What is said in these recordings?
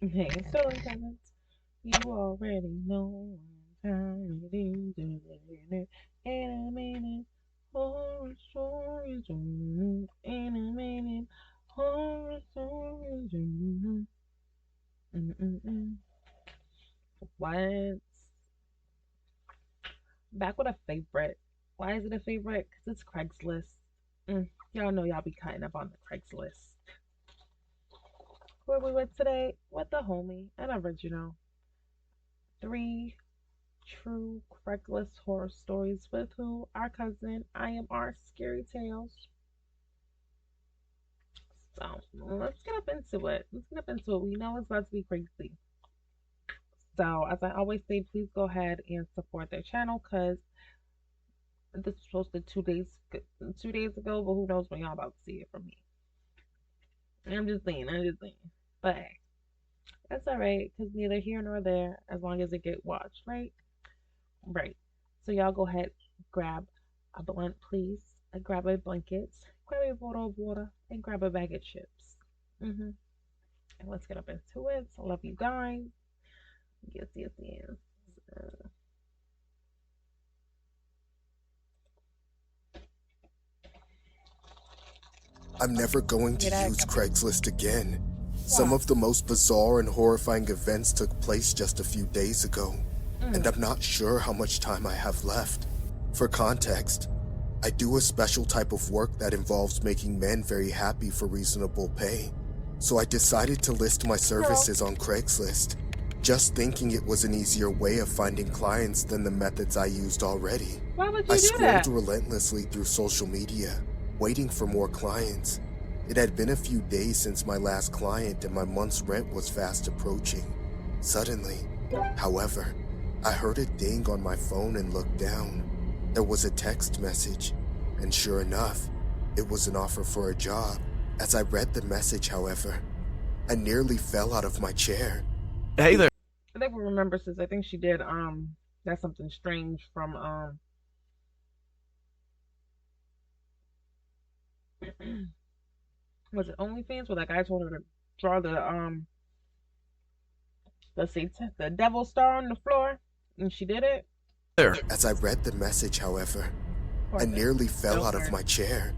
Hey, still in comments. You already know what time it is. Animated horror stories. Animated horror stories. Mm-mm-mm. What? Back with a favorite. Why is it a favorite? Because it's Craigslist. Y'all know y'all be cutting up on the Craigslist. Where we went today with the homie, an original. Three true Craigslist horror stories with who? Our cousin. I am our scary tales. So let's get up into it. Let's get up into it. We know it's about to be crazy. So as I always say, please go ahead and support their channel because this was posted 2 days ago, but who knows when y'all about to see it from me. I'm just saying, But hey, that's alright, because neither here nor there as long as it get watched, right? Right. So y'all go ahead, grab a blunt, please. Grab a blanket, grab a bottle of water, and grab a bag of chips. And let's get up into it. So love you guys. Yes, yes, yes. I'm never going to Get use that. Craigslist again. Some Why? of the most bizarre and horrifying events took place just a few days ago, and I'm not sure how much time I have left. For context, I do a special type of work that involves making men very happy for reasonable pay. So I decided to list my services on Craigslist, just thinking it was an easier way of finding clients than the methods I used already. Why would I you do scrolled that? relentlessly through social media, waiting for more clients. It had been a few days since my last client and my month's rent was fast approaching. Suddenly, however, I heard a ding on my phone and looked down. There was a text message, and sure enough, it was an offer for a job. As I read the message, however, I nearly fell out of my chair. Hey there. I think we remember since I think she did that's something strange from was it OnlyFans where that guy told her to draw the devil star on the floor and she did it? There. As I read the message, however, Poor I thing. nearly fell out of Joker. my chair.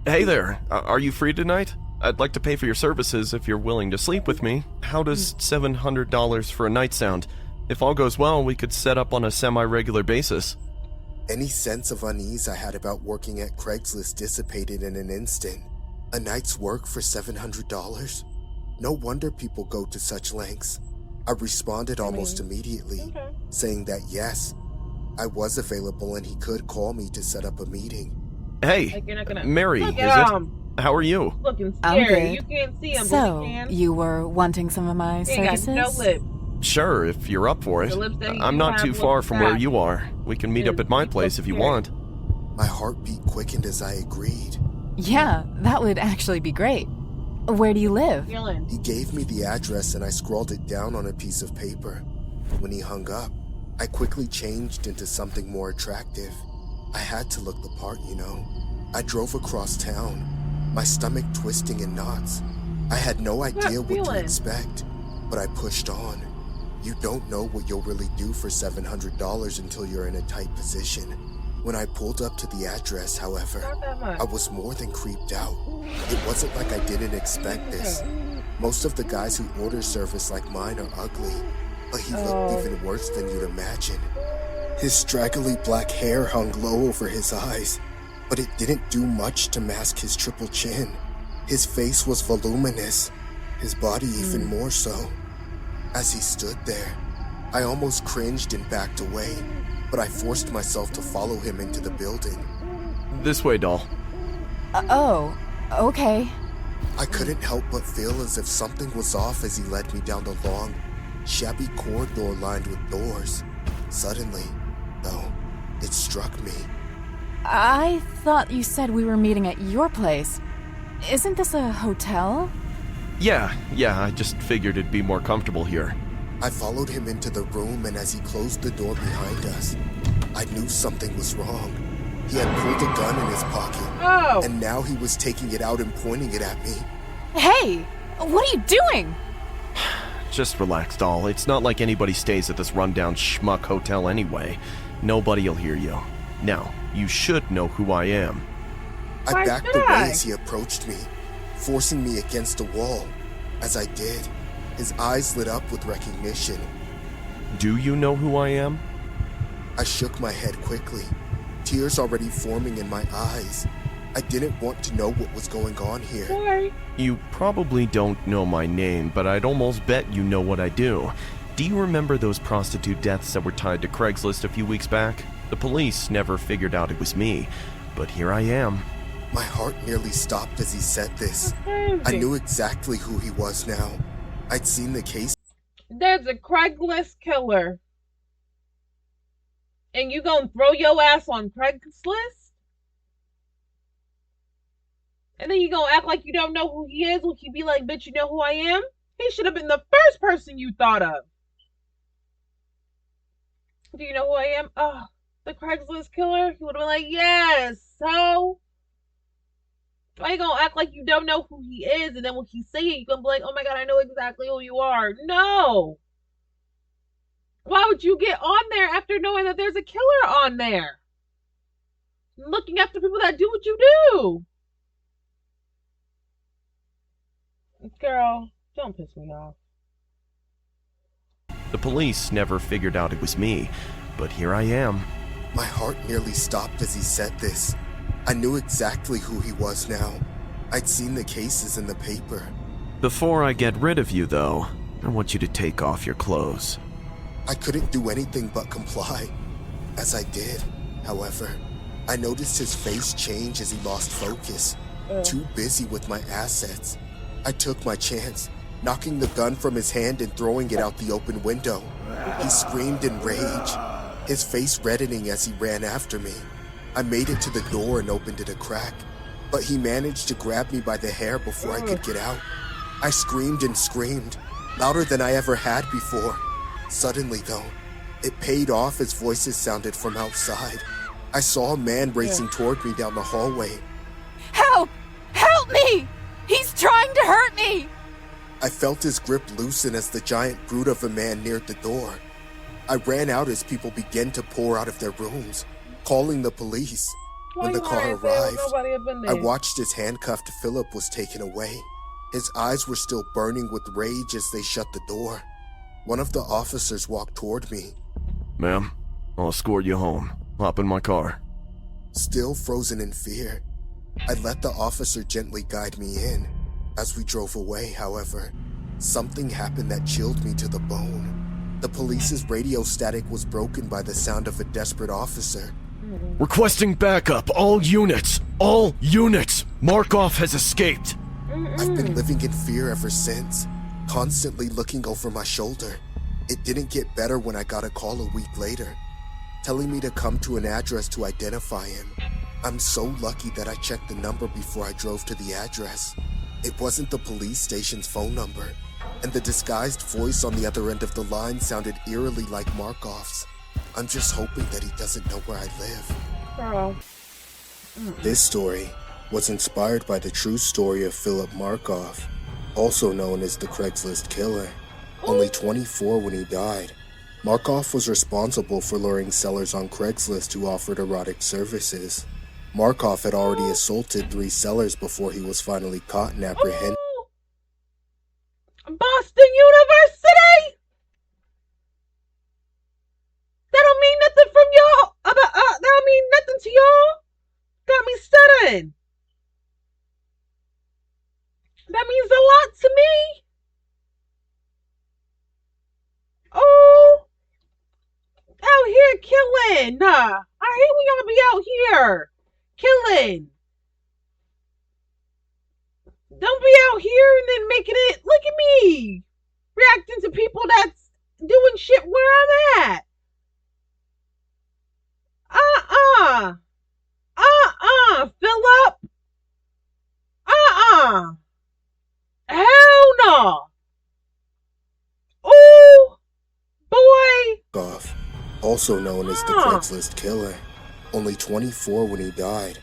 Hey there. Are you free tonight? I'd like to pay for your services if you're willing to sleep with me. How does $700 for a night sound? If all goes well, we could set up on a semi-regular basis. Any sense of unease I had about working at Craigslist dissipated in an instant. A night's work for $700? No wonder people go to such lengths. I responded almost immediately, Okay. saying that yes, I was available and he could call me to set up a meeting. Hey, Like you're not gonna Mary, look is at it? him How are you? looking I'm scary. You good. can't see him, but So, we can. you were wanting some of my He ain't services? got no lip. Sure, if you're up for it. The lips that he I'm do not have too look far from where fat. you are. We can meet up His at my feet place look if you scary. want. My heartbeat quickened as I agreed. Yeah, that would actually be great. Where do you live? Feeling. He gave me the address and I scrawled it down on a piece of paper. When he hung up, I quickly changed into something more attractive. I had to look the part, you know. I drove across town, my stomach twisting in knots. I had no idea what to feeling? expect, but I pushed on. You don't know what you'll really do for $700 until you're in a tight position. When I pulled up to the address, however, Not that much. I was more than creeped out. It wasn't like I didn't expect this. Most of the guys who order service like mine are ugly, but he looked even worse than you'd imagine. His straggly black hair hung low over his eyes, but it didn't do much to mask his triple chin. His face was voluminous, his body even more so. As he stood there, I almost cringed and backed away, but I forced myself to follow him into the building. This way, doll. Oh, okay. I couldn't help but feel as if something was off as he led me down the long, shabby corridor lined with doors. Suddenly, though, it struck me. I thought you said we were meeting at your place. Isn't this a hotel? Yeah, I just figured it'd be more comfortable here. I followed him into the room, and as he closed the door behind us, I knew something was wrong. He had pulled a gun in his pocket, and now he was taking it out and pointing it at me. Hey, what are you doing? Just relax, doll. It's not like anybody stays at this rundown schmuck hotel anyway. Nobody'll hear you. Now, you should know who I am. I backed away as he approached me, forcing me against a wall. As I did, his eyes lit up with recognition. Do you know who I am? I shook my head quickly, tears already forming in my eyes. I didn't want to know what was going on here. Sorry. You probably don't know my name, but I'd almost bet you know what I do. Do you remember those prostitute deaths that were tied to Craigslist a few weeks back? The police never figured out it was me, but here I am. My heart nearly stopped as he said this. I knew exactly who he was now. I'd seen the case. There's a Craigslist killer. And you gonna throw your ass on Craigslist? And then you gonna act like you don't know who he is when he be like, bitch, you know who I am? He should have been the first person you thought of. Do you know who I am? Oh, the Craigslist killer? He would have been like, yes, so? Why you gonna act like you don't know who he is, and then when he say it, you gonna be like, oh my god, I know exactly who you are. No! Why would you get on there after knowing that there's a killer on there? Looking after people that do what you do. Girl, don't piss me off. The police never figured out it was me, but here I am. My heart nearly stopped as he said this. I knew exactly who he was now. I'd seen the cases in the paper. Before I get rid of you, though, I want you to take off your clothes. I couldn't do anything but comply. As I did, however, I noticed his face change as he lost focus. Too busy with my assets. I took my chance, knocking the gun from his hand and throwing it out the open window. He screamed in rage, his face reddening as he ran after me. I made it to the door and opened it a crack, but he managed to grab me by the hair before I could get out. I screamed and screamed, louder than I ever had before. Suddenly, though, it paid off as voices sounded from outside. I saw a man racing toward me down the hallway. Help! Help me! He's trying to hurt me! I felt his grip loosen as the giant brute of a man neared the door. I ran out as people began to pour out of their rooms, calling the police. When the car arrived, I watched as handcuffed Philip was taken away. His eyes were still burning with rage as they shut the door. One of the officers walked toward me. Ma'am, I'll escort you home. Hop in my car. Still frozen in fear, I let the officer gently guide me in. As we drove away, however, something happened that chilled me to the bone. The police's radio static was broken by the sound of a desperate officer. Requesting backup, all units! All units! Markov has escaped! I've been living in fear ever since, constantly looking over my shoulder. It didn't get better when I got a call a week later, telling me to come to an address to identify him. I'm so lucky that I checked the number before I drove to the address. It wasn't the police station's phone number, and the disguised voice on the other end of the line sounded eerily like Markov's. I'm just hoping that he doesn't know where I live. Girl. This story was inspired by the true story of Philip Markov, also known as the Craigslist Killer. Only 24 when he died, Markov was responsible for luring sellers on Craigslist who offered erotic services. Markov had already assaulted 3 sellers before he was finally caught and apprehended. Boston University! That don't mean nothing from y'all. That don't mean nothing to y'all. Got me stuttering. That means a lot to me. Oh, out here killing. Nah, I hate when y'all be out here killing. Don't be out here and then making it. Look at me reacting to people that's doing shit where I'm at. Philip. Hell no. Ooh, boy. Markov, also known as the Craigslist Killer. Only 24 when he died,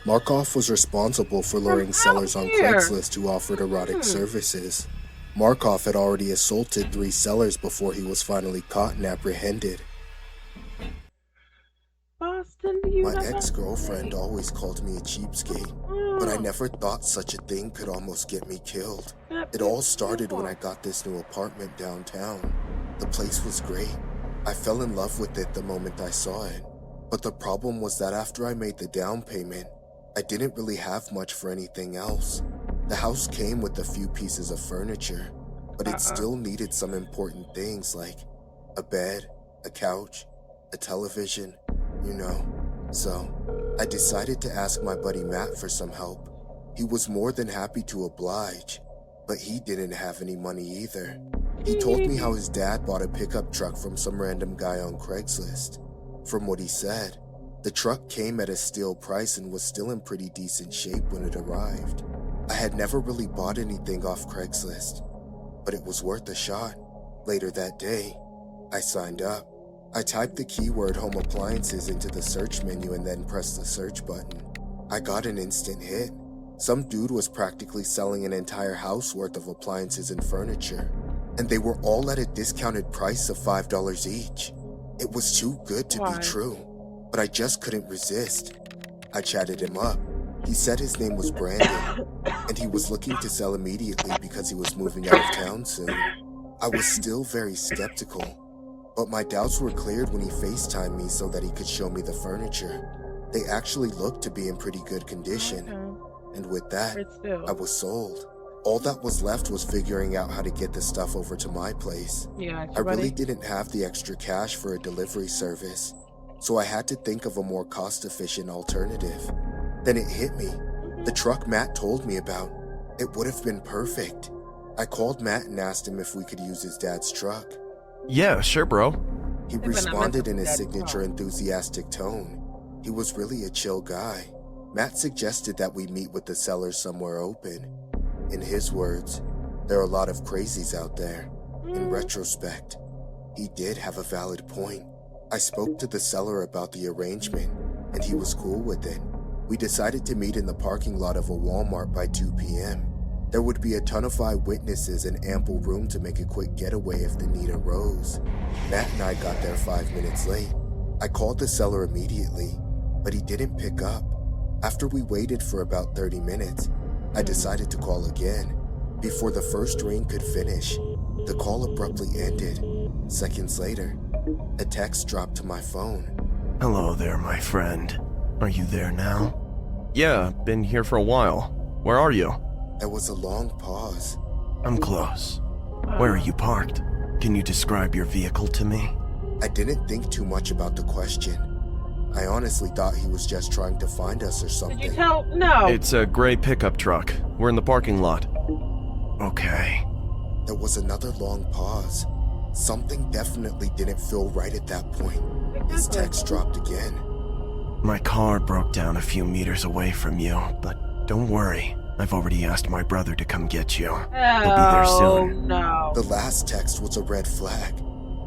Markov was responsible for luring sellers on Craigslist who offered erotic services. Markov had already assaulted 3 sellers before he was finally caught and apprehended. Boston, you My never ex-girlfriend always called me a cheapskate, but I never thought such a thing could almost get me killed. It all started when I got this new apartment downtown. The place was great. I fell in love with it the moment I saw it. But the problem was that after I made the down payment, I didn't really have much for anything else. The house came with a few pieces of furniture, but it still needed some important things like a bed, a couch, a television, you know. So, I decided to ask my buddy Matt for some help. He was more than happy to oblige, but he didn't have any money either. He told me how his dad bought a pickup truck from some random guy on Craigslist. From what he said, the truck came at a steal price and was still in pretty decent shape when it arrived. I had never really bought anything off Craigslist, but it was worth a shot. Later that day, I signed up. I typed the keyword home appliances into the search menu and then pressed the search button. I got an instant hit. Some dude was practically selling an entire house worth of appliances and furniture, and they were all at a discounted price of $5 each. It was too good to be true, but I just couldn't resist. I chatted him up. He said his name was Brandon, and he was looking to sell immediately because he was moving out of town soon. I was still very skeptical, but my doubts were cleared when he FaceTimed me so that he could show me the furniture. They actually looked to be in pretty good condition, and with that, I was sold. All that was left was figuring out how to get the stuff over to my place. I really didn't have the extra cash for a delivery service, so I had to think of a more cost-efficient alternative. Then it hit me. The truck Matt told me about. It would have been perfect. I called Matt and asked him if we could use his dad's truck. Yeah, sure, bro. He responded in his signature enthusiastic tone. He was really a chill guy. Matt suggested that we meet with the seller somewhere open. In his words, there are a lot of crazies out there. In retrospect, he did have a valid point. I spoke to the seller about the arrangement, and he was cool with it. We decided to meet in the parking lot of a Walmart by 2 p.m. There would be a ton of eyewitnesses and ample room to make a quick getaway if the need arose. Matt and I got there 5 minutes late. I called the seller immediately, but he didn't pick up. After we waited for about 30 minutes, I decided to call again. Before the first ring could finish, the call abruptly ended. Seconds later, a text dropped to my phone. Hello there, my friend. Are you there now? Yeah, been here for a while. Where are you? There was a long pause. I'm close. Where are you parked? Can you describe your vehicle to me? I didn't think too much about the question. I honestly thought he was just trying to find us or something. Did you tell? No. It's a gray pickup truck. We're in the parking lot. Okay. There was another long pause. Something definitely didn't feel right at that point. His text dropped again. My car broke down a few meters away from you, but don't worry. I've already asked my brother to come get you. He'll be there soon. No. The last text was a red flag.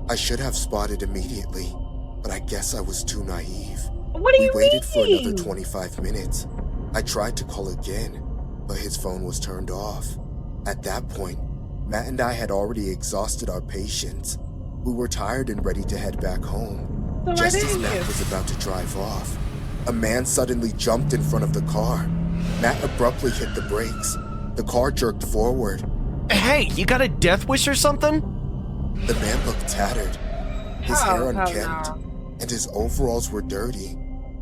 I should have spotted immediately, but I guess I was too naive. What do you We waited for another 25 minutes. I tried to call again, but his phone was turned off. At that point, Matt and I had already exhausted our patience. We were tired and ready to head back home. So Just as Matt was about to drive off, a man suddenly jumped in front of the car. Matt abruptly hit the brakes. The car jerked forward. Hey, you got a death wish or something? The man looked tattered, his hair unkempt, no. and his overalls were dirty.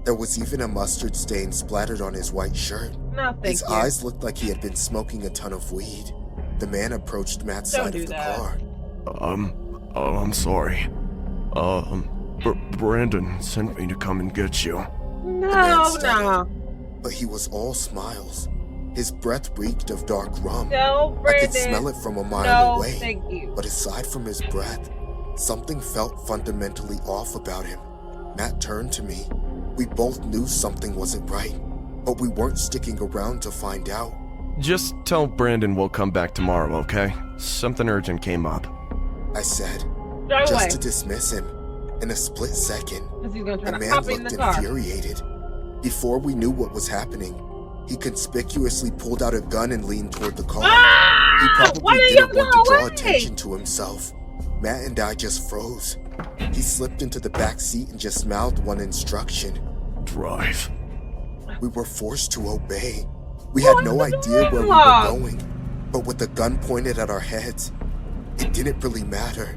There was even a mustard stain splattered on his white shirt. No, thank His you. eyes looked like he had been smoking a ton of weed. The man approached Matt's Don't side do of the that. car. I'm sorry. Brandon sent me to come and get you. No, stuttered. no. But he was all smiles. His breath reeked of dark rum. No, I Brandon. could smell it from a mile No, away. thank you. But aside from his breath, something felt fundamentally off about him. Matt turned to me. We both knew something wasn't right, but we weren't sticking around to find out. Just tell Brandon we'll come back tomorrow, okay? Something urgent came up. I said, Drive away. just to dismiss him. In a split second, Because he's gonna try the to man hop in looked the car. infuriated. Before we knew what was happening, he conspicuously pulled out a gun and leaned toward the car. Ah! He Why probably did didn't y'all want to go draw away? attention to himself. Matt and I just froze. He slipped into the back seat and just mouthed one instruction. Drive. We were forced to obey. We Who had no has the idea door where we were locked? going, but with the gun pointed at our heads, it didn't really matter.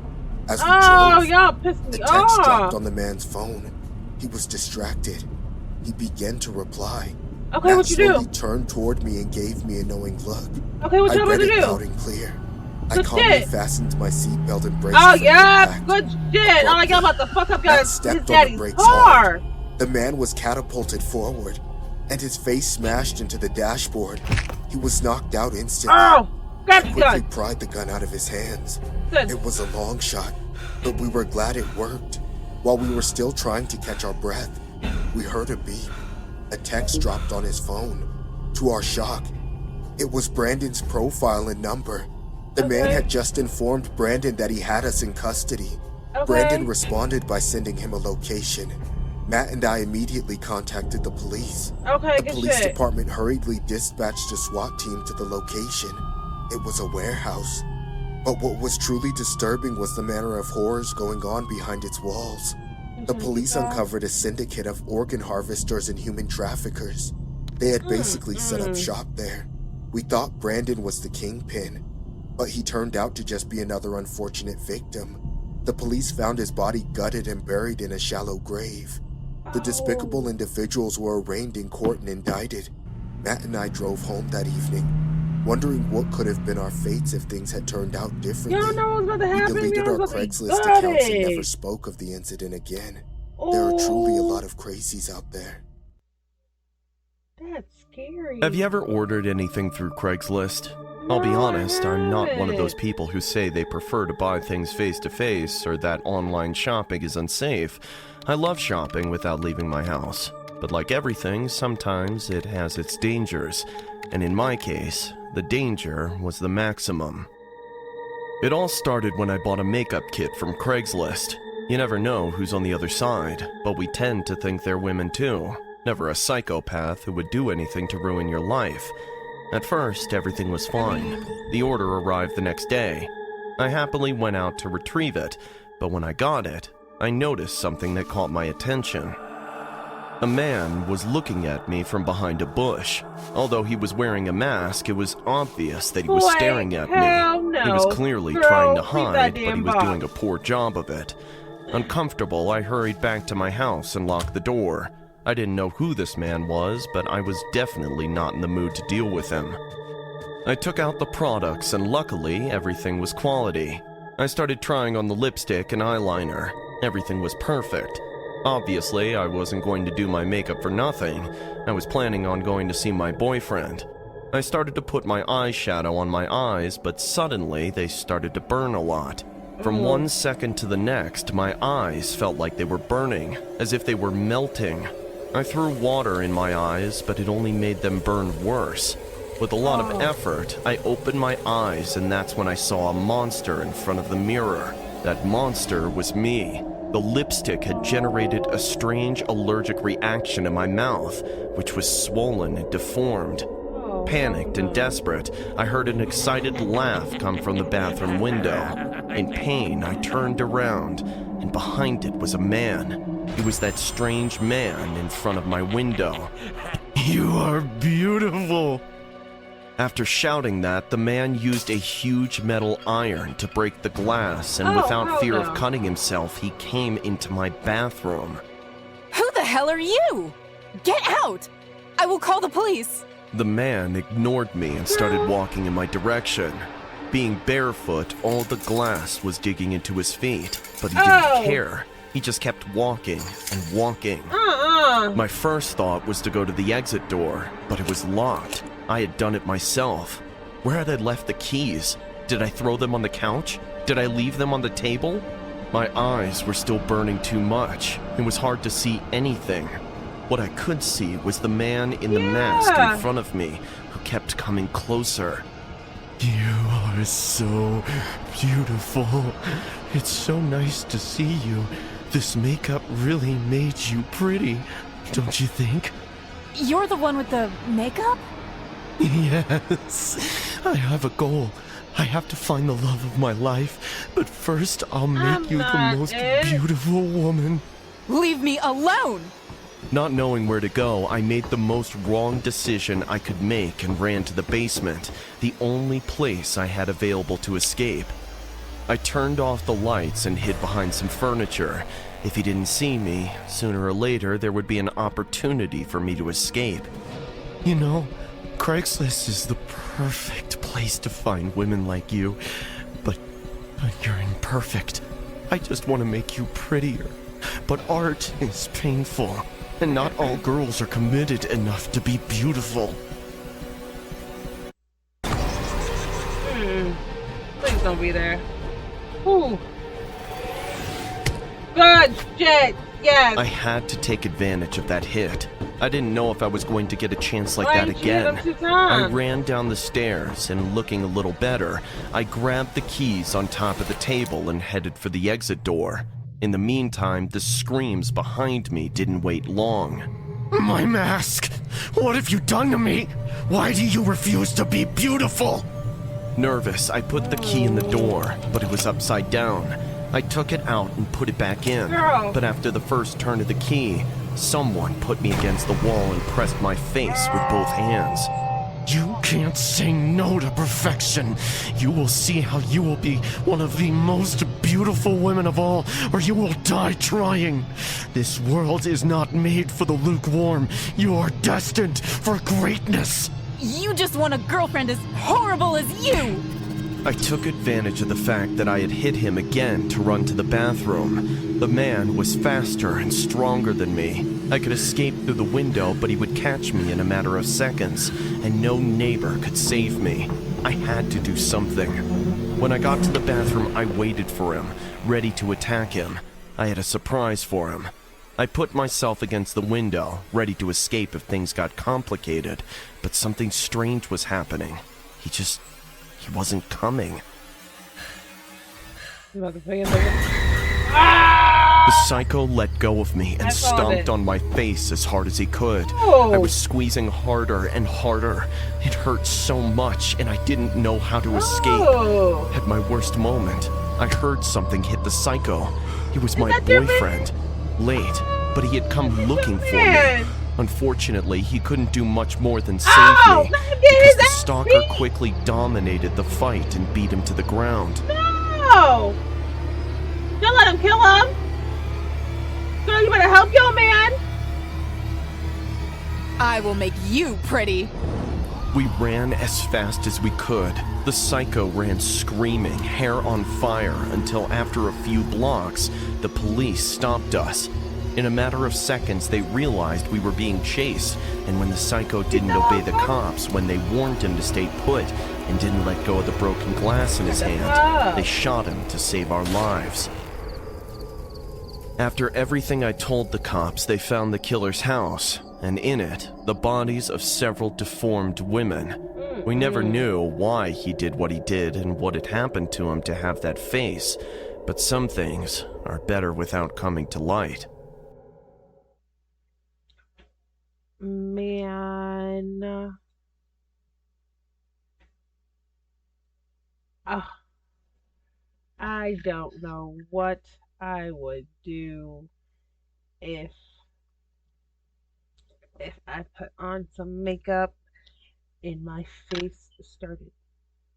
As we Oh, drove, y'all pissed the me text dropped off. on the man's phone. He was distracted. He began to reply. Okay, Matt what you slowly do? turned toward me and gave me a knowing look. Okay, what I y'all about read to it do? loud and clear. I Good calmly shit. fastened my seatbelt and braced Oh for yeah, impact. good shit. Oh, like y'all about to fuck up Matt his stepped on the daddy's brakes car. hard. The man was catapulted forward, and his face smashed into the dashboard. He was knocked out instantly. Oh, grab I the quickly gun. pried the gun out of his hands. Good. It was a long shot, but we were glad it worked. While we were still trying to catch our breath, we heard a beep. A text dropped on his phone. To our shock, it was Brandon's profile and number. The man had just informed Brandon that he had us in custody. Okay. Brandon responded by sending him a location. Matt and I immediately contacted the police. Okay, The good police shit. department hurriedly dispatched a SWAT team to the location. It was a warehouse. But what was truly disturbing was the manner of horrors going on behind its walls. The police uncovered a syndicate of organ harvesters and human traffickers. They had basically set up shop there. We thought Brandon was the kingpin, but he turned out to just be another unfortunate victim. The police found his body gutted and buried in a shallow grave. The despicable individuals were arraigned in court and indicted. Matt and I drove home that evening, wondering what could have been our fates if things had turned out differently. Y'all know what's about to We happen. deleted Y'all our was about to Craigslist be accounts and never gutted. spoke of the incident again. There are truly a lot of crazies out there. That's scary. Have you ever ordered anything through Craigslist? I'll be honest, I'm not one of those people who say they prefer to buy things face to face or that online shopping is unsafe. I love shopping without leaving my house. But like everything, sometimes it has its dangers. And in my case, the danger was the maximum. It all started when I bought a makeup kit from Craigslist. You never know who's on the other side, but we tend to think they're women too. Never a psychopath who would do anything to ruin your life. At first, everything was fine. The order arrived the next day. I happily went out to retrieve it, but when I got it, I noticed something that caught my attention. A man was looking at me from behind a bush. Although he was wearing a mask, it was obvious that he was staring at hell me. no. He was clearly Girl, trying to leave that hide, but he damn was box. doing a poor job of it. Uncomfortable, I hurried back to my house and locked the door. I didn't know who this man was, but I was definitely not in the mood to deal with him. I took out the products, and luckily, everything was quality. I started trying on the lipstick and eyeliner. Everything was perfect. Obviously, I wasn't going to do my makeup for nothing. I was planning on going to see my boyfriend. I started to put my eyeshadow on my eyes, but suddenly they started to burn a lot. From 1 second to the next, my eyes felt like they were burning, as if they were melting. I threw water in my eyes, but it only made them burn worse. With a lot of effort, I opened my eyes, and that's when I saw a monster in front of the mirror. That monster was me. The lipstick had generated a strange allergic reaction in my mouth, which was swollen and deformed. Panicked and desperate, I heard an excited laugh come from the bathroom window. In pain, I turned around, and behind it was a man. It was that strange man in front of my window. "You are beautiful!" After shouting that, the man used a huge metal iron to break the glass, and without fear of cutting himself, he came into my bathroom. Who the hell are you? Get out! I will call the police. The man ignored me and started walking in my direction. Being barefoot, all the glass was digging into his feet, but he didn't care. He just kept walking and walking. My first thought was to go to the exit door, but it was locked. I had done it myself. Where had I left the keys? Did I throw them on the couch? Did I leave them on the table? My eyes were still burning too much. It was hard to see anything. What I could see was the man in the mask in front of me, who kept coming closer. "You are so beautiful. It's so nice to see you. This makeup really made you pretty, don't you think?" You're the one with the makeup? Yes, I have a goal. I have to find the love of my life, but first I'll make I'm you the not most it. beautiful woman. Leave me alone! Not knowing where to go, I made the most wrong decision I could make and ran to the basement, the only place I had available to escape. I turned off the lights and hid behind some furniture. If he didn't see me, sooner or later there would be an opportunity for me to escape. You know, Craigslist is the perfect place to find women like you, but you're imperfect. I just want to make you prettier. But art is painful, and not all girls are committed enough to be beautiful. Please don't be there. Ooh. Good shit. Yes. I had to take advantage of that hit. I didn't know if I was going to get a chance like Why that didn't you hit again. him 2 I times? ran down the stairs and, looking a little better, I grabbed the keys on top of the table and headed for the exit door. In the meantime, the screams behind me didn't wait long. My mask! What have you done to me? Why do you refuse to be beautiful? Nervous, I put the key in the door, but it was upside down. I took it out and put it back in, Girl. but after the first turn of the key, someone put me against the wall and pressed my face with both hands. You can't say no to perfection. You will see how you will be one of the most beautiful women of all, or you will die trying. This world is not made for the lukewarm. You are destined for greatness. You just want a girlfriend as horrible as you! I took advantage of the fact that I had hit him again to run to the bathroom. The man was faster and stronger than me. I could escape through the window, but he would catch me in a matter of seconds, and no neighbor could save me. I had to do something. When I got to the bathroom, I waited for him, ready to attack him. I had a surprise for him. I put myself against the window, ready to escape if things got complicated, but something strange was happening. He wasn't coming. You about to say it? The psycho let go of me and I called stomped it. on my face as hard as he could. Oh. I was squeezing harder and harder. It hurt so much, and I didn't know how to escape. Oh. At my worst moment, I heard something hit the psycho. He was my that your man? boyfriend. Late, but he had come looking for me. Man. Unfortunately, he couldn't do much more than save Ow! me, Let him get because his the ass stalker beat. quickly dominated the fight and beat him to the ground. No! Don't let him kill him! Girl, you better help your man! I will make you pretty! We ran as fast as we could. The psycho ran screaming, hair on fire, until after a few blocks, the police stopped us. In a matter of seconds, they realized we were being chased, and when the psycho didn't obey the cops when they warned him to stay put and didn't let go of the broken glass in his hand, they shot him to save our lives. After everything I told the cops, they found the killer's house, and in it, the bodies of several deformed women. We never knew why he did what he did and what had happened to him to have that face, but some things are better without coming to light. Man. I don't know what I would do if I put on some makeup and my face started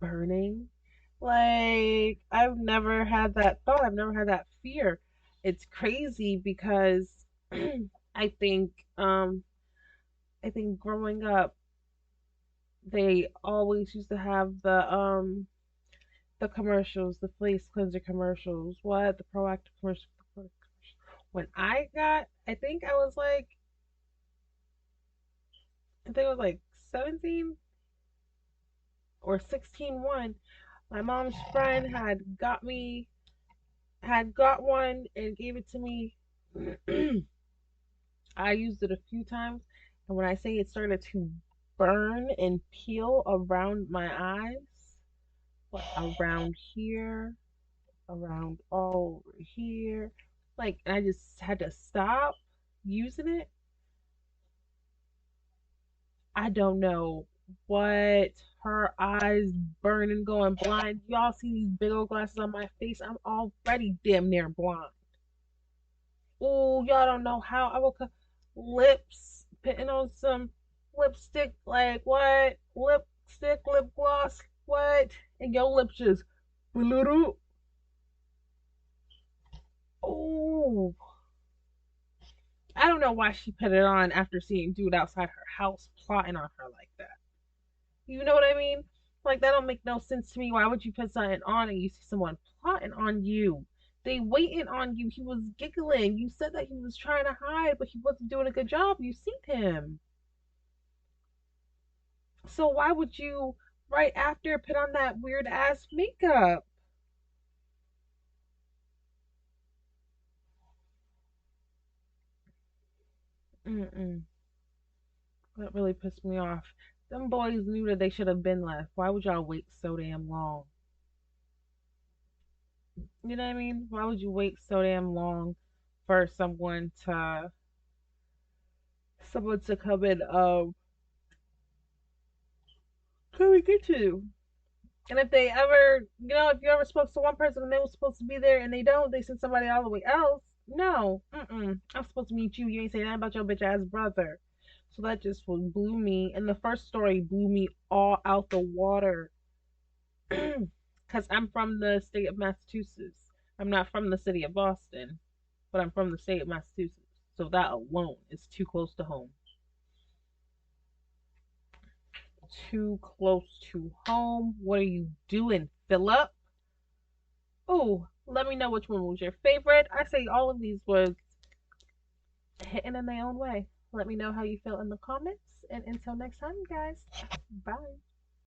burning. Like, I've never had that thought. I've never had that fear. It's crazy because I think um I think growing up they always used to have the commercials, the face cleanser commercials, what the proactive commercial. When I think I was like, I think I was like 17 or 16 one. My mom's friend had got one and gave it to me. I used it a few times, and when I say it started to burn and peel around my eyes, like around here, around all over here, like, and I just had to stop using it. I don't know what. her eyes burning, going blind. Y'all see these big old glasses on my face? I'm already damn near blind. Ooh, y'all don't know how I will cut lips, putting on some lipstick, like what? Lipstick, lip gloss, what? And your lips just little. Ooh, I don't know why she put it on after seeing dude outside her house plotting on her like that. You know what I mean? Like that don't make no sense to me. Why would you put something on and you see someone plotting on you? They waiting on you. He was giggling. You said that he was trying to hide, but he wasn't doing a good job. You seen him. So why would you right after put on that weird ass makeup? Mm-mm. That really pissed me off. Them boys knew that they should have been left. Why would y'all wait so damn long? You know what I mean? Why would you wait so damn long for someone to come in come and get you? And if they ever, if you ever spoke to one person and they were supposed to be there and they don't, they send somebody all the way else. No, I'm supposed to meet you. You ain't say that about your bitch ass brother. So that just blew me. And the first story blew me all out the water. Because I'm from the state of Massachusetts. I'm not from the city of Boston, but I'm from the state of Massachusetts. So that alone is too close to home. Too close to home. What are you doing, Philip? Oh, let me know which one was your favorite. I say all of these was hitting in their own way. Let me know how you feel in the comments. And until next time, guys, bye.